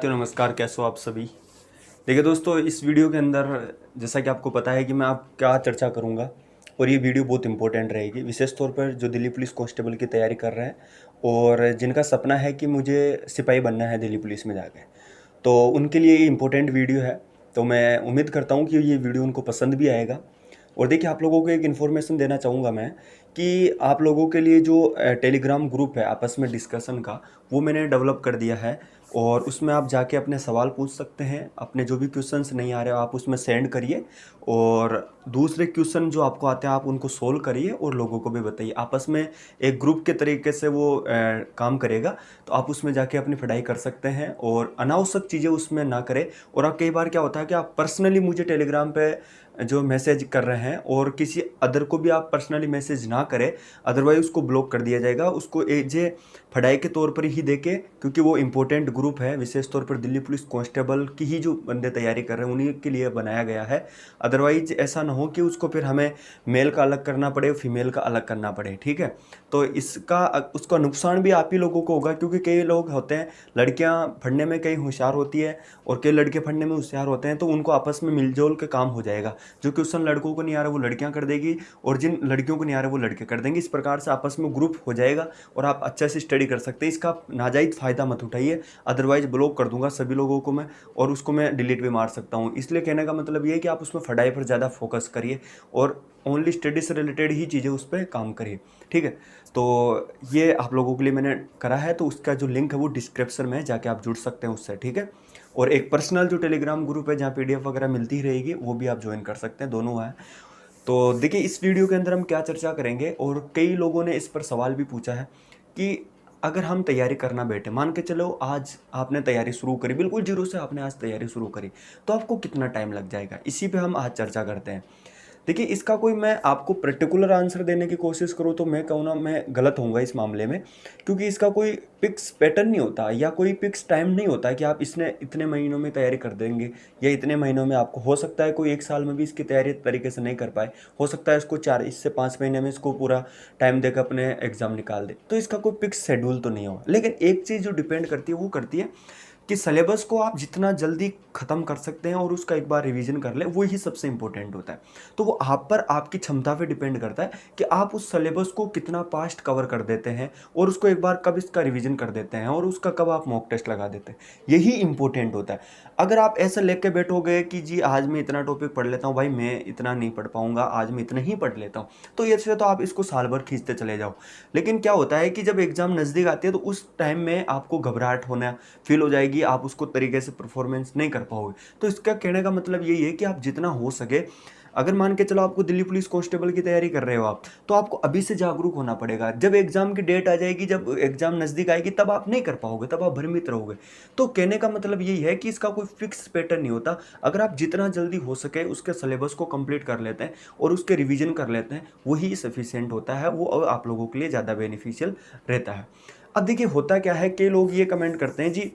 साथियों नमस्कार, कैसे हो आप सभी। देखिए दोस्तों, इस वीडियो के अंदर जैसा कि आपको पता है कि मैं आप क्या चर्चा करूंगा और ये वीडियो बहुत इंपॉर्टेंट रहेगी, विशेष तौर पर जो दिल्ली पुलिस कांस्टेबल की तैयारी कर रहे हैं और जिनका सपना है कि मुझे सिपाही बनना है दिल्ली पुलिस में जाके, तो उनके लिए ये इंपॉर्टेंट वीडियो है। तो मैं उम्मीद करता हूँ कि ये वीडियो उनको पसंद भी आएगा। और देखिए, आप लोगों को एक इन्फॉर्मेशन देना चाहूँगा मैं कि आप लोगों के लिए जो टेलीग्राम ग्रुप है आपस में डिस्कशन का, वो मैंने डेवलप कर दिया है। और उसमें आप जाके अपने सवाल पूछ सकते हैं, अपने जो भी क्वेश्चंस नहीं आ रहे हो आप उसमें सेंड करिए, और दूसरे क्वेश्चन जो आपको आते हैं आप उनको सोल्व करिए और लोगों को भी बताइए। आपस में एक ग्रुप के तरीके से वो काम करेगा, तो आप उसमें जाके अपनी पढ़ाई कर सकते हैं और अनावश्यक चीज़ें उसमें ना करें। और आप कई बार क्या होता है कि आप पर्सनली मुझे टेलीग्राम पे जो मैसेज कर रहे हैं और किसी अदर को भी आप पर्सनली मैसेज ना करें, अदरवाइज उसको ब्लॉक कर दिया जाएगा। उसको एज ए पढ़ाई के तौर पर ही देखें, क्योंकि वो इंपॉर्टेंट ग्रुप है, विशेष तौर पर दिल्ली पुलिस कांस्टेबल की ही जो बंदे तैयारी कर रहे हैं उन्हीं के लिए बनाया गया है। अदरवाइज ऐसा ना हो कि उसको फिर हमें मेल का अलग करना पड़े, फीमेल का अलग करना पड़े, ठीक है। तो इसका उसका नुकसान भी आप ही लोगों को होगा, क्योंकि कई लोग होते हैं, लड़कियां पढ़ने में कई होशियार होती है और कई लड़के पढ़ने में होशियार होते हैं, तो उनको आपस में मिलजुल के काम हो जाएगा। जो क्वेश्चन लड़कों को नहीं आ रहा वो लड़कियां कर देगी और जिन लड़कियों को नहीं आ रहा वो लड़के कर देंगे। इस प्रकार से आपस में ग्रुप हो जाएगा और आप अच्छे से स्टडी कर सकते हैं। इसका नाजायज़ फ़ायदा मत उठाइए, अदरवाइज ब्लॉक कर दूंगा सभी लोगों को मैं, और उसको मैं डिलीट भी मार सकता हूँ। इसलिए कहने का मतलब ये है कि आप उसमें पढ़ाई पर ज़्यादा फोकस करिए और ओनली स्टडी से रिलेटेड ही चीज़ें उस पर काम करिए, ठीक है। तो ये आप लोगों के लिए मैंने करा है, तो उसका जो लिंक है वो डिस्क्रिप्शन में है, जाके आप जुड़ सकते हैं उससे, ठीक है। और एक पर्सनल जो टेलीग्राम ग्रुप है जहाँ पीडीएफ वगैरह मिलती ही रहेगी, वो भी आप ज्वाइन कर सकते हैं, दोनों है। तो देखिए, इस वीडियो के अंदर हम क्या चर्चा करेंगे, और कई लोगों ने इस पर सवाल भी पूछा है कि अगर हम तैयारी करना बैठे, मान के चलो आज आपने तैयारी शुरू करी, बिल्कुल जीरो से आपने आज तैयारी शुरू करी, तो आपको कितना टाइम लग जाएगा। इसी पे हम आज चर्चा करते हैं। देखिए, इसका कोई मैं आपको पर्टिकुलर आंसर देने की कोशिश करूँ तो मैं कहूँ ना, मैं गलत होऊंगा इस मामले में, क्योंकि इसका कोई फिक्स पैटर्न नहीं होता या कोई फिक्स टाइम नहीं होता कि आप इसने इतने महीनों में तैयारी कर देंगे या इतने महीनों में। आपको हो सकता है कोई एक साल में भी इसकी तैयारी तरीके से नहीं कर पाए, हो सकता है इसको 4 से 5 महीने में इसको पूरा टाइम देकर अपने एग्जाम निकाल दे। तो इसका कोई फिक्स शेड्यूल तो नहीं होगा, लेकिन एक चीज़ जो डिपेंड करती है वो करती है कि सिलेबस को आप जितना जल्दी ख़त्म कर सकते हैं और उसका एक बार रिवीजन कर ले, वो ही सबसे इंपॉर्टेंट होता है। तो वो आप पर, आपकी क्षमता पे डिपेंड करता है कि आप उस सिलेबस को कितना फास्ट कवर कर देते हैं और उसको एक बार कब इसका रिवीजन कर देते हैं और उसका कब आप मॉक टेस्ट लगा देते हैं, यही इंपॉर्टेंट होता है। अगर आप ऐसा लेके बैठोगे कि जी आज मैं इतना टॉपिक पढ़ लेता हूँ, भाई मैं इतना नहीं पढ़ पाऊंगा, आज मैं इतना ही पढ़ लेता हूँ, तो ये तो आप इसको साल भर खींचते चले जाओ। लेकिन क्या होता है कि जब एग्जाम नज़दीक आती है तो उस टाइम में आपको घबराहट होना फील हो जाएगी, आप उसको तरीके से परफॉर्मेंस नहीं कर पाओगे। तो इसका कहने का मतलब यही है कि आप जितना हो सके, अगर मान के चलो आपको दिल्ली पुलिस कांस्टेबल की तैयारी कर रहे हो आप, तो आपको अभी से जागरूक होना पड़ेगा। जब एग्जाम की डेट आ जाएगी, जब एग्जाम नज़दीक आएगी, तब आप नहीं कर पाओगे, तब आप भ्रमित रहोगे। तो कहने का मतलब यही है कि इसका कोई फिक्स पैटर्न नहीं होता। अगर आप जितना जल्दी हो सके उसके सिलेबस को कंप्लीट कर लेते हैं और उसके रिविजन कर लेते हैं, वही सफिशियंट होता है, वो आप लोगों के लिए ज़्यादा बेनिफिशियल रहता है। अब देखिए, होता क्या है, कई लोग ये कमेंट करते हैं, जी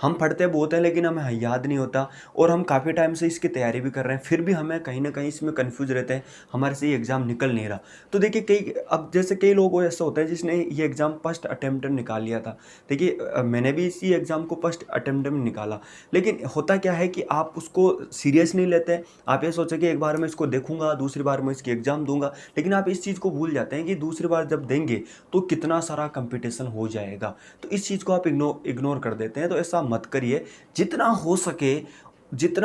हम पढ़ते बहुत हैं लेकिन हमें याद नहीं होता, और हम काफ़ी टाइम से इसकी तैयारी भी कर रहे हैं, फिर भी हमें कहीं ना कहीं इसमें कंफ्यूज रहते हैं, हमारे से ये एग्ज़ाम निकल नहीं रहा। तो देखिए, कई अब जैसे कई लोग ऐसा होता है जिसने ये एग्ज़ाम फर्स्ट अटेम्प्ट में निकाल लिया था। देखिए, मैंने भी इसी एग्ज़ाम को फर्स्ट अटेम्प्ट में निकाला, लेकिन होता क्या है कि आप उसको सीरियस नहीं लेते हैं। आप ये सोचे कि एक बार मैं इसको देखूंगा, दूसरी बार मैं इसकी एग्ज़ाम दूंगा, लेकिन आप इस चीज़ को भूल जाते हैं कि दूसरी बार जब देंगे तो कितना सारा कंपटीशन हो जाएगा। तो इस चीज़ को आप इग्नोर कर देते हैं, तो ऐसा मत करिए। जितना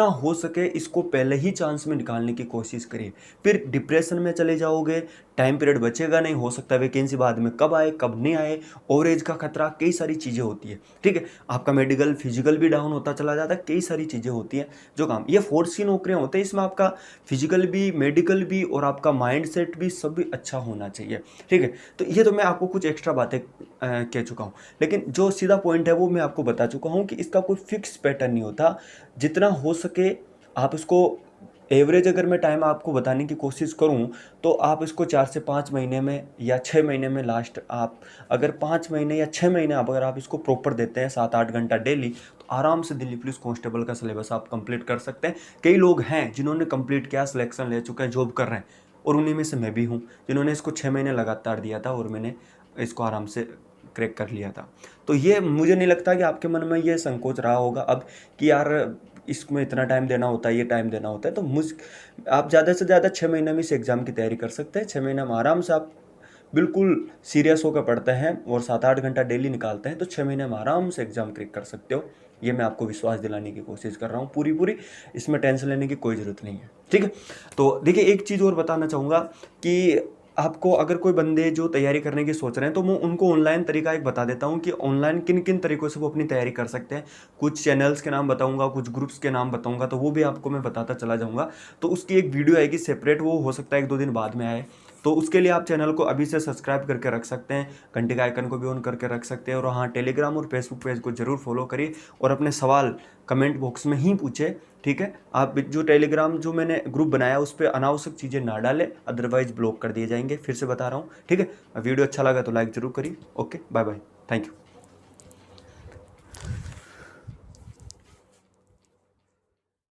हो सके इसको पहले ही चांस में निकालने की कोशिश करिए। फिर डिप्रेशन में चले जाओगे, टाइम पीरियड बचेगा नहीं, हो सकता है वैकेंसी बाद में कब आए कब नहीं आए, ओवरेज का खतरा, कई सारी चीज़ें होती है, ठीक है। आपका मेडिकल फिजिकल भी डाउन होता चला जाता है, कई सारी चीज़ें होती हैं जो काम, ये फोर्स की नौकरियां होते हैं, इसमें आपका फिजिकल भी, मेडिकल भी और आपका माइंड सेट भी सब भी अच्छा होना चाहिए, ठीक है। तो ये तो मैं आपको कुछ एक्स्ट्रा बातें कह चुका हूँ, लेकिन जो सीधा पॉइंट है वो मैं आपको बता चुका हूँ कि इसका कोई फिक्स पैटर्न नहीं होता। जितना हो सके आप इसको, एवरेज अगर मैं टाइम आपको बताने की कोशिश करूं तो आप इसको 4 से 5 महीने में या 6 महीने में लास्ट, आप अगर 5 महीने या 6 महीने अगर आप इसको प्रॉपर देते हैं 7-8 घंटा डेली, तो आराम से दिल्ली पुलिस कांस्टेबल का सिलेबस आप कंप्लीट कर सकते हैं। कई लोग हैं जिन्होंने कंप्लीट किया, सिलेक्शन ले चुके हैं, जॉब कर रहे हैं, और उन्हीं में से मैं भी हूँ जिन्होंने इसको 6 महीने लगातार दिया था और मैंने इसको आराम से क्रैक कर लिया था। तो ये मुझे नहीं लगता कि आपके मन में ये संकोच रहा होगा अब कि यार इसमें इतना टाइम देना होता है, ये टाइम देना होता है। तो आप ज़्यादा से ज़्यादा 6 महीने में इस एग्ज़ाम की तैयारी कर सकते हैं। 6 महीने में आराम से आप बिल्कुल सीरियस होकर पढ़ते हैं और 7-8 घंटा डेली निकालते हैं तो 6 महीने में आराम से एग्ज़ाम क्रैक कर सकते हो। ये मैं आपको विश्वास दिलाने की कोशिश कर रहा हूँ पूरी। इसमें टेंशन लेने की कोई ज़रूरत नहीं है, ठीक है। तो देखिए एक चीज़ और बताना चाहूँगा कि आपको अगर कोई बंदे जो तैयारी करने की सोच रहे हैं तो मैं उनको ऑनलाइन तरीका एक बता देता हूँ कि ऑनलाइन किन किन तरीक़ों से वो अपनी तैयारी कर सकते हैं। कुछ चैनल्स के नाम बताऊँगा, कुछ ग्रुप्स के नाम बताऊँगा, तो वो भी आपको मैं बताता चला जाऊँगा। तो उसकी एक वीडियो आएगी सेपरेट, वो हो सकता है 1-2 दिन बाद में आए। तो उसके लिए आप चैनल को अभी से सब्सक्राइब करके रख सकते हैं, घंटे का आइकन को भी ऑन करके रख सकते हैं। और हाँ, टेलीग्राम और फेसबुक पेज को जरूर फॉलो करिए और अपने सवाल कमेंट बॉक्स में ही पूछे, ठीक है। आप जो टेलीग्राम जो मैंने ग्रुप बनाया उस पर अनावश्यक चीज़ें ना डालें, अदरवाइज ब्लॉक कर दिए जाएंगे। फिर से बता रहा हूँ, ठीक है। वीडियो अच्छा लगा तो लाइक जरूर करिए। Okay, bye bye, thank you.